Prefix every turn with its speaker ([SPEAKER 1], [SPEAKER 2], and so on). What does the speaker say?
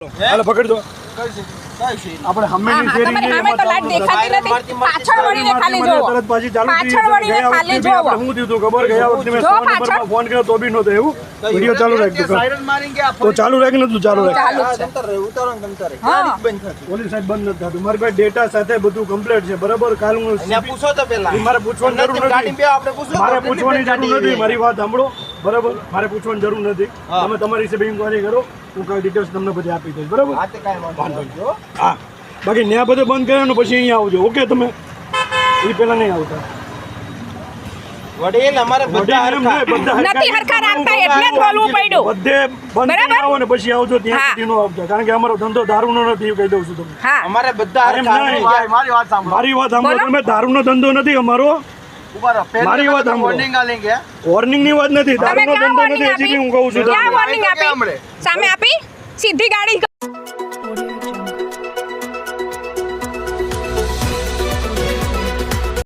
[SPEAKER 1] હાલો પકડ દો આપણે હમેની શેરી
[SPEAKER 2] અમે તો લાઈટ દેખાતી નથી પાછળ વળીને ખાલી જોવો
[SPEAKER 1] તરત પાછી ચાલુ થઈ
[SPEAKER 2] પાછળ વળીને ખાલી જોવો
[SPEAKER 1] હું દીધું ખબર ગયા વખતે મેં 100 નંબરમાં ફોન કર્યો તો બી નહોતો એવું વિડિયો ચાલુ રાખ દો
[SPEAKER 3] સાયરન મારેંગે આ
[SPEAKER 1] તો ચાલુ રાખ નતું ચાલુ રાખ
[SPEAKER 2] ચાલુ છે
[SPEAKER 3] અંતર રહે ઉતારો ને અંતર રહે
[SPEAKER 2] હા.
[SPEAKER 3] ગાડી બંધ થતી
[SPEAKER 1] પોલીસ સાહેબ બંધ નથી થતું મારી પાસે ડેટા સાથે બધું કમ્પ્લીટ છે બરાબર કાલ હું
[SPEAKER 3] અહીંયા પૂછો તો પેલા
[SPEAKER 1] મારે પૂછવાની જરૂર
[SPEAKER 3] ગાડી
[SPEAKER 1] નથી
[SPEAKER 3] બે આપણે પૂછો
[SPEAKER 1] મારે પૂછવાની જરૂર નથી મારી વાત સાંભળો બરાબર મારે પૂછવાની જરૂર નથી તમે તમારી હિસાબે ઇન્ક્વાયરી કરો હું કઈ ડિટેલ્સ તમને બધી આપી દઈશ બરાબર
[SPEAKER 3] આ તે કાંઈ વાંધો નહીં.
[SPEAKER 1] હા બાકી ન્યા બધું બંધ કર્યાનું પછી અહીંયા આવજો ઓકે તમે એ પહેલા નહીં આવતા
[SPEAKER 3] વડીલ અમારે બધા હરખા.
[SPEAKER 2] નથી હરખા રાખતા એટલે જ બોલવું પડ્યું
[SPEAKER 1] બધે બંધ
[SPEAKER 2] બરાબર?
[SPEAKER 1] કરી આવો ને પછી આવજો ત્યાં
[SPEAKER 2] હા.
[SPEAKER 1] સુધી નો આવજો કારણ કે અમારો ધંધો દારૂનો નથી એવું કહી દઉં છું તમને
[SPEAKER 2] હા
[SPEAKER 3] અમારે બધા
[SPEAKER 1] એમ
[SPEAKER 3] હરખા.
[SPEAKER 1] નહીં.
[SPEAKER 3] મારી વાત સાંભળો.
[SPEAKER 1] મારી વાત સાંભળો
[SPEAKER 2] બોલો.
[SPEAKER 1] તમે દારૂનો ધંધો નથી અમારો
[SPEAKER 3] ઉભા રહો. પહેલી
[SPEAKER 1] મારી વાત
[SPEAKER 3] વખત
[SPEAKER 1] સાંભળો.
[SPEAKER 3] warning આલેંગે.
[SPEAKER 1] વોર્નિંગ ની વાત નથી
[SPEAKER 2] તમે
[SPEAKER 1] દારૂનો
[SPEAKER 2] ક્યાં
[SPEAKER 1] ધંધો
[SPEAKER 2] warning
[SPEAKER 1] નથી હજી
[SPEAKER 2] આપી?
[SPEAKER 1] હું કહું છું
[SPEAKER 2] ક્યાં
[SPEAKER 1] તમને.
[SPEAKER 2] warning આપી? સામે આપી સીધી ગાડી